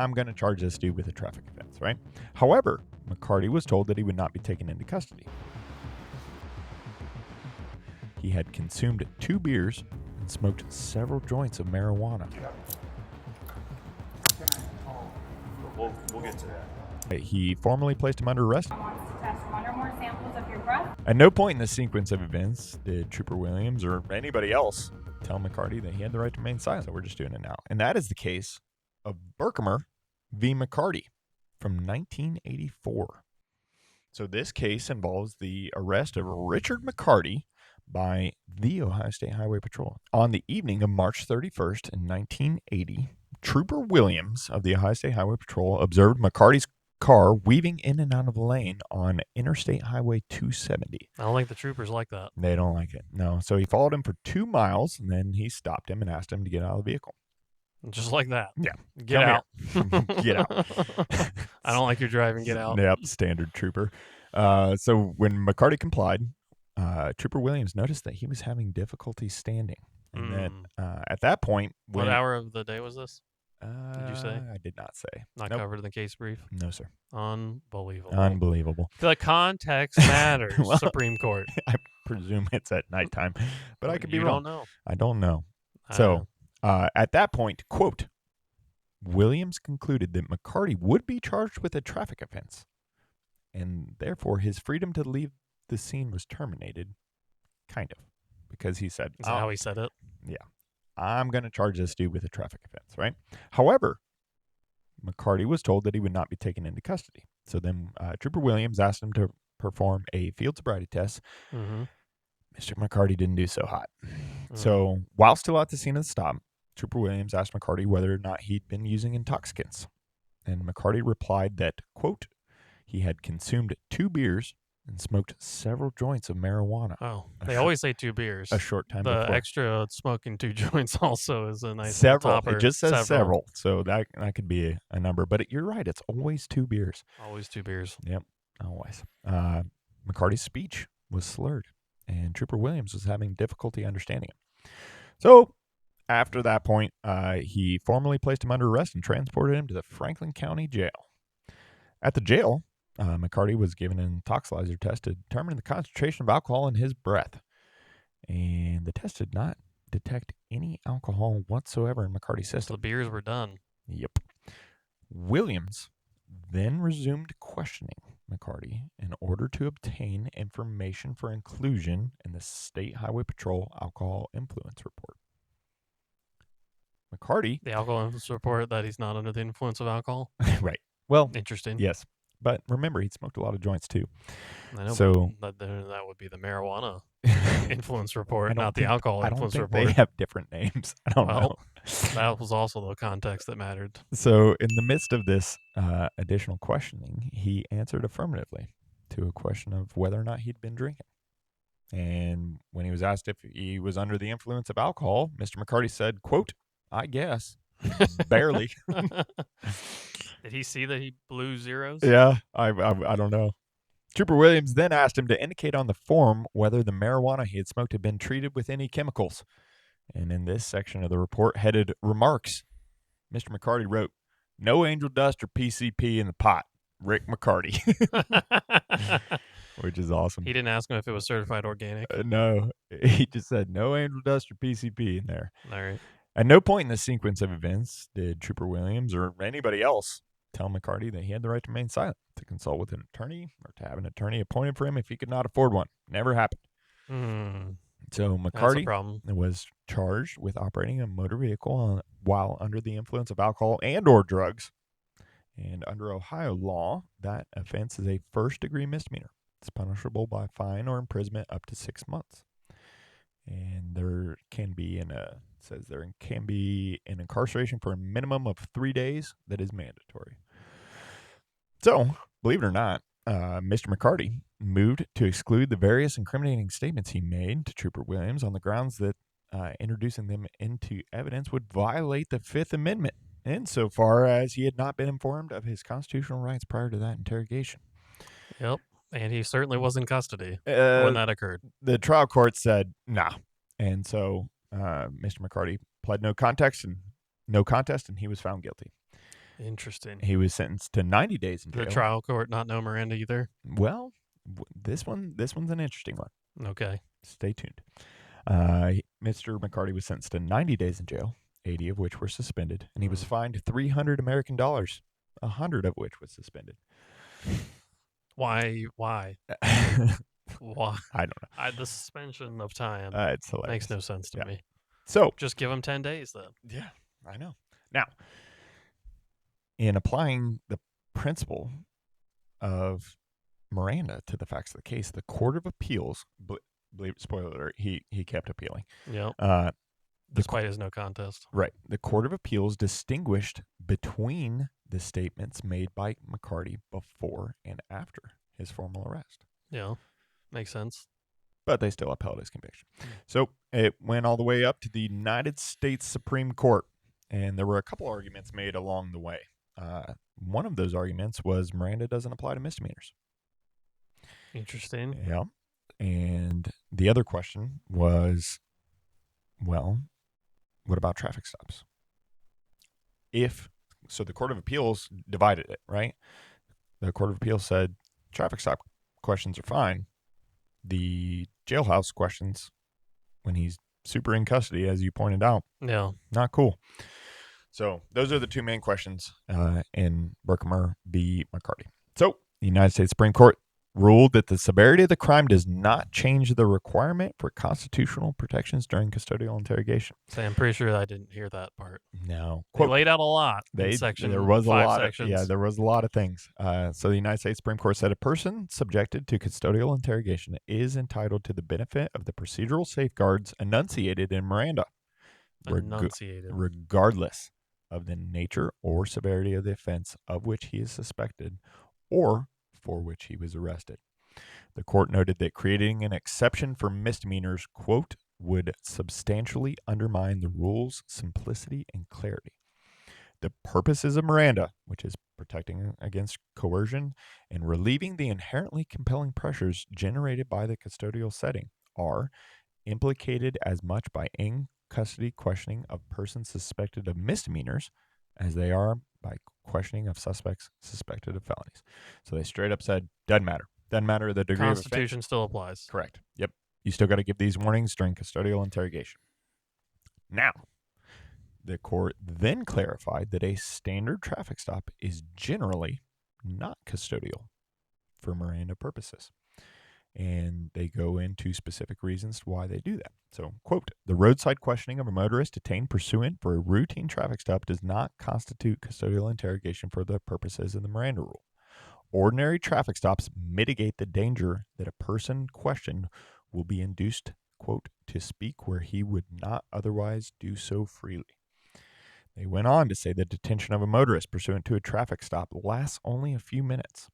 I'm going to charge this dude with a traffic offense, right? However, McCarty was told that he would not be taken into custody. He had consumed 2 beers and smoked several joints of marijuana. We'll get to that. He formally placed him under arrest. Wants to test 1 or more samples of your breath. At no point in the sequence of events did Trooper Williams or anybody else tell McCarty that he had the right to remain silent. So we're just doing it now. And that is the case of Berkemer v. McCarty from 1984. So this case involves the arrest of Richard McCarty by the Ohio State Highway Patrol. On the evening of March 31st in 1980, Trooper Williams of the Ohio State Highway Patrol observed McCarty's car weaving in and out of the lane on Interstate Highway 270. I don't think the troopers like that. They don't like it. No. So he followed him for 2 miles, and then he stopped him and asked him to get out of the vehicle. Just like that. Yeah. Get out. Get out. I don't like your driving. Get out. Yep. Standard trooper. So when McCarty complied, Trooper Williams noticed that he was having difficulty standing. And then at that point... What hour of the day was this? Did you say? I did not say. Not Nope. covered in the case brief? No, sir. Unbelievable. Unbelievable. The context matters, Well, Supreme Court. I presume it's at nighttime, but I could be You wrong. don't know. I don't know. So at that point, quote, Williams concluded that McCarty would be charged with a traffic offense, and therefore his freedom to leave the scene was terminated, kind of, because he said, Is that how he said it? Yeah, I'm going to charge this dude with a traffic offense, right? However, McCarty was told that he would not be taken into custody. So then Trooper Williams asked him to perform a field sobriety test. Mm-hmm. Mr. McCarty didn't do so hot. So while still at the scene of the stop, Trooper Williams asked McCarty whether or not he'd been using intoxicants. And McCarty replied that, quote, he had consumed 2 beers and smoked several joints of marijuana. Oh, they always say 2 beers. A short time the before. extra smoking 2 joints also is a nice Several. topper. It just says several. So that could be a number. But you're right. It's always 2 beers. Always 2 beers. Yep. Always. McCarty's speech was slurred, and Trooper Williams was having difficulty understanding it. So after that point, he formally placed him under arrest and transported him to the Franklin County Jail. At the jail, McCarty was given an intoxilizer test to determine the concentration of alcohol in his breath. And the test did not detect any alcohol whatsoever in McCarty's So system. the beers were done. Yep. Williams then resumed questioning McCarty in order to obtain information for inclusion in the State Highway Patrol Alcohol Influence Report. McCarty... The alcohol influence report that he's not under the influence of alcohol. Right. Well, Interesting. yes. But remember, he'd smoked a lot of joints, too. I know, So- but that would be the marijuana influence report, I don't not the think- alcohol I don't influence think report. they have different names. I don't know. Well, that was also the context that mattered. So in the midst of this additional questioning, he answered affirmatively to a question of whether or not he'd been drinking. And when he was asked if he was under the influence of alcohol, Mr. McCarty said, quote, I guess. Barely. Did he see that he blew zeros? Yeah, I don't know. Trooper Williams then asked him to indicate on the form whether the marijuana he had smoked had been treated with any chemicals. And in this section of the report headed Remarks, Mr. McCarty wrote, No angel dust or PCP in the pot. Rick McCarty. Which is awesome. He didn't ask him if it was certified organic. No, he just said no angel dust or PCP in there. All right. At no point in the sequence of events did Trooper Williams or anybody else tell McCarty that he had the right to remain silent, to consult with an attorney, or to have an attorney appointed for him if he could not afford one. Never happened. So That's a McCarty problem. was charged with operating a motor vehicle while under the influence of alcohol and or drugs. And under Ohio law, that offense is a first-degree misdemeanor. It's punishable by fine or imprisonment up to 6 months. And there can be an incarceration for a minimum of 3 days that is mandatory. So, believe it or not, Mr. McCarty moved to exclude the various incriminating statements he made to Trooper Williams on the grounds that introducing them into evidence would violate the Fifth Amendment, insofar as he had not been informed of his constitutional rights prior to that interrogation. Yep. And he certainly was in custody when that occurred. The trial court said, nah. And so Mr. McCarty pled no contest, and he was found guilty. Interesting. He was sentenced to 90 days in The jail. trial court not know Miranda either? Well, this one's an interesting one. Okay. Stay tuned. Mr. McCarty was sentenced to 90 days in jail, 80 of which were suspended, and he was fined $300 American, 100 of which was suspended. Why? Why? I don't know. The suspension of time It's hilarious. makes no sense to me. So Just give him 10 days then. yeah, I know. Now, in applying the principle of Miranda to the facts of the case, the Court of Appeals, spoiler alert, he kept appealing. Yep. Despite his no contest. Right. The Court of Appeals distinguished between the statements made by McCarty before and after his formal arrest. Yeah. Makes sense. But they still upheld his conviction. So it went all the way up to the United States Supreme Court, and there were a couple arguments made along the way. One of those arguments was Miranda doesn't apply to misdemeanors. Interesting. Yeah. And the other question was, well, what about traffic stops? So the Court of Appeals divided it, right? The Court of Appeals said traffic stop questions are fine. The jailhouse questions, when he's super in custody, as you pointed out, not cool. So those are the two main questions in Berkemer v. McCarty. So the United States Supreme Court ruled that the severity of the crime does not change the requirement for constitutional protections during custodial interrogation. So I'm pretty sure I didn't hear that part. No. They laid out a lot in There section was 5 a lot sections. there was a lot of things. So the United States Supreme Court said a person subjected to custodial interrogation is entitled to the benefit of the procedural safeguards enunciated in Miranda, regardless of the nature or severity of the offense of which he is suspected or for which he was arrested. The court noted that creating an exception for misdemeanors, quote, would substantially undermine the rule's simplicity and clarity. The purposes of Miranda, which is protecting against coercion and relieving the inherently compelling pressures generated by the custodial setting, are implicated as much by in-custody questioning of persons suspected of misdemeanors as they are by questioning of suspects suspected of felonies. So they straight up said, doesn't matter. Doesn't matter the degree of offense. Constitution still applies. Correct. Yep. You still got to give these warnings during custodial interrogation. Now, the court then clarified that a standard traffic stop is generally not custodial for Miranda purposes. And they go into specific reasons why they do that. So, quote, the roadside questioning of a motorist detained pursuant for a routine traffic stop does not constitute custodial interrogation for the purposes of the Miranda rule. Ordinary traffic stops mitigate the danger that a person questioned will be induced, quote, to speak where he would not otherwise do so freely. They went on to say the detention of a motorist pursuant to a traffic stop lasts only a few minutes.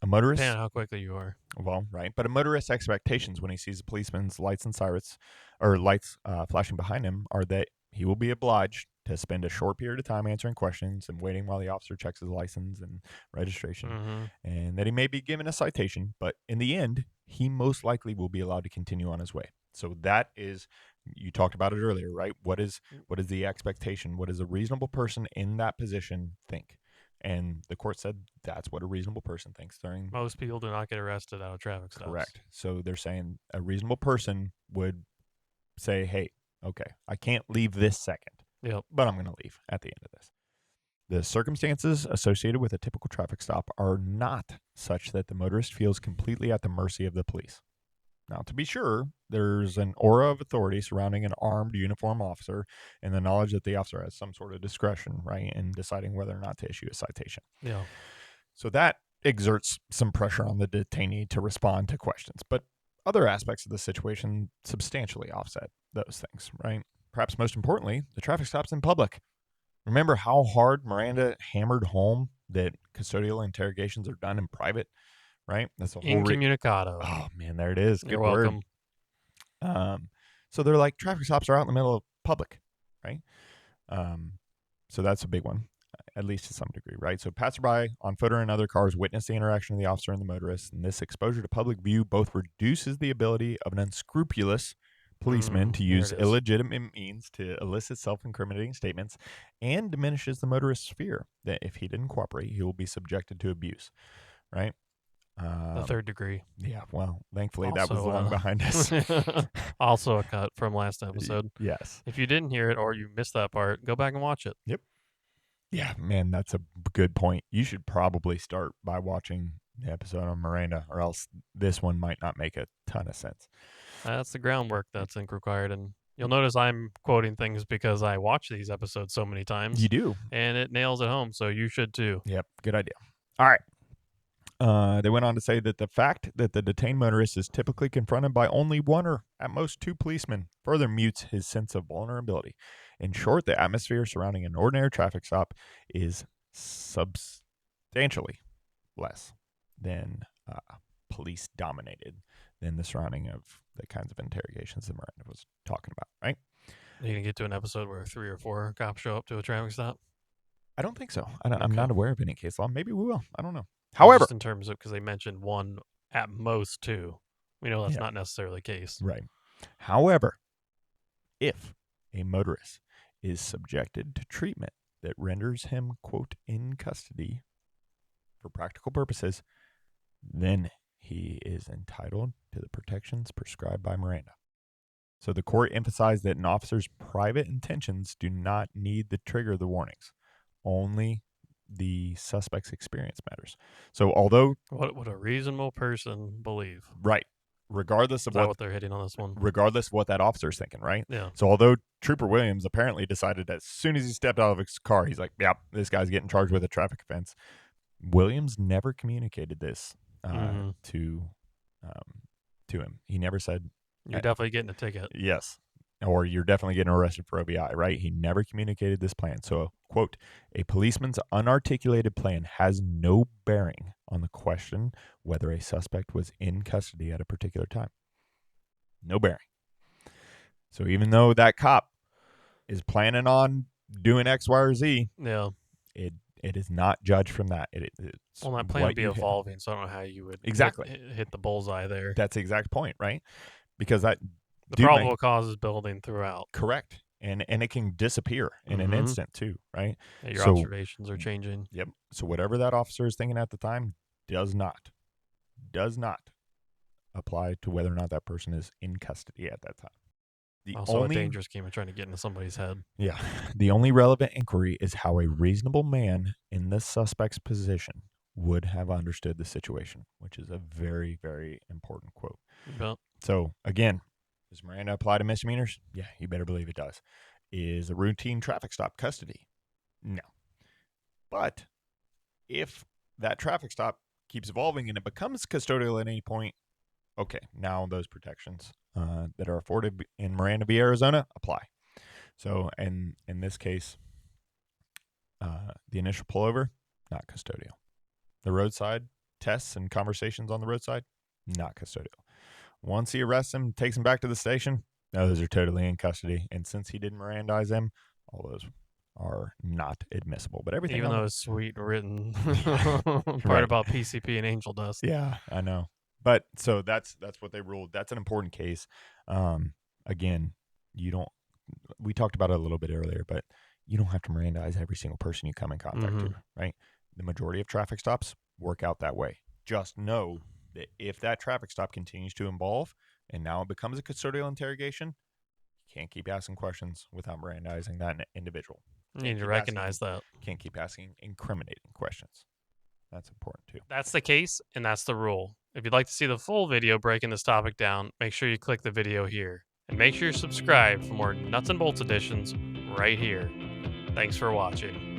A motorist, depending on how quickly you are. Well, right. But a motorist's expectations when he sees a policeman's lights and sirens or lights flashing behind him are that he will be obliged to spend a short period of time answering questions and waiting while the officer checks his license and registration, and that he may be given a citation, but in the end, he most likely will be allowed to continue on his way. So that is, you talked about it earlier, right? What is the expectation? What does a reasonable person in that position think? And the court said that's what a reasonable person thinks during. Most people do not get arrested out of traffic stops. Correct. So they're saying a reasonable person would say, hey, okay, I can't leave this second, but I'm going to leave at the end of this. The circumstances associated with a typical traffic stop are not such that the motorist feels completely at the mercy of the police. Now, to be sure, there's an aura of authority surrounding an armed uniformed officer and the knowledge that the officer has some sort of discretion, right, in deciding whether or not to issue a citation. Yeah. So that exerts some pressure on the detainee to respond to questions. But other aspects of the situation substantially offset those things, right? Perhaps most importantly, the traffic stop's in public. Remember how hard Miranda hammered home that custodial interrogations are done in private? Right? That's a whole incommunicado. Oh man, there it is. Good You're word. welcome. So they're like traffic stops are out in the middle of public, right? So that's a big one, at least to some degree, right? So passerby on foot or in other cars witness the interaction of the officer and the motorist, and this exposure to public view both reduces the ability of an unscrupulous policemen to there use it is. illegitimate means to elicit self-incriminating statements and diminishes the motorist's fear that if he didn't cooperate, he will be subjected to abuse, right? The third degree. Yeah, well, thankfully that was Also, long behind us. Also a cut from last episode. Yes. If you didn't hear it or you missed that part, go back and watch it. Yeah, man, that's a good point. You should probably start by watching the episode on Miranda, or else this one might not make a ton of sense. That's the groundwork that's required. And you'll notice I'm quoting things because I watch these episodes so many times. You do. And it nails it home, so you should too. Yep, good idea. All right. They went on to say that the fact that the detained motorist is typically confronted by only one or at most two policemen further mutes his sense of vulnerability. In short, the atmosphere surrounding an ordinary traffic stop is substantially less than police dominated than the surrounding of the kinds of interrogations that Miranda was talking about, right? Are you going to get to an episode where 3 or 4 cops show up to a traffic stop? I don't think so. I'm Okay. not aware of any case law. Maybe we will. I don't know. However, just in terms of, because they mentioned one, at most 2. We know that's Yeah. not necessarily the case. right. However, if a motorist is subjected to treatment that renders him, quote, in custody for practical purposes, then he is entitled to the protections prescribed by Miranda. So the court emphasized that an officer's private intentions do not need to trigger the warnings. Only the suspect's experience matters. So although, What would a reasonable person believe? right, regardless Is of that what what they're hitting on this one? regardless of what that officer's thinking, right? Yeah. So although Trooper Williams apparently decided as soon as he stepped out of his car, he's like, yep, this guy's getting charged with a traffic offense. Williams never communicated this to him. He never said, You're definitely getting a ticket. yes, or you're definitely getting arrested for OBI, right? He never communicated this plan. So, quote, a policeman's unarticulated plan has no bearing on the question whether a suspect was in custody at a particular time. No bearing. So even though that cop is planning on doing X, Y, or Z, Yeah. it is not judged from that. It's Well, that plan what would be you hit. evolving, so I don't know how you would Exactly. hit the bullseye there. That's the exact point, right? Because that The dude probable cause is building throughout. correct, and it can disappear in an Mhm. instant too, right? Yeah, your So- observations are changing. Yep. So whatever that officer is thinking at the time does not apply to whether or not that person is in custody at that time. The Also, only a dangerous game of trying to get into somebody's head. Yeah. The only relevant inquiry is how a reasonable man in the suspect's position would have understood the situation, which is a very, very important quote. But So, again, does Miranda apply to misdemeanors? Yeah, you better believe it does. Is a routine traffic stop custody? No. But if that traffic stop keeps evolving and it becomes custodial at any point, okay, now those protections that are afforded in Miranda v. Arizona apply. So, in this case, the initial pullover, not custodial. The roadside tests and conversations on the roadside, not custodial. Once he arrests him, takes him back to the station, those are totally in custody. And since he didn't Mirandize him, all those are not admissible. But everything, even on though it's sweet written part Right. about PCP and angel dust. yeah, I know. But so that's what they ruled. That's an important case. Again, we talked about it a little bit earlier, but you don't have to Mirandize every single person you come in contact to, right? The majority of traffic stops work out that way. Just know that if that traffic stop continues to evolve and now it becomes a custodial interrogation, you can't keep asking questions without Mirandizing that individual. You need to recognize that. Can't keep asking incriminating questions. That's important too. That's the case, and that's the rule. If you'd like to see the full video breaking this topic down, make sure you click the video here. And make sure you're subscribed for more nuts and bolts editions right here. Thanks for watching.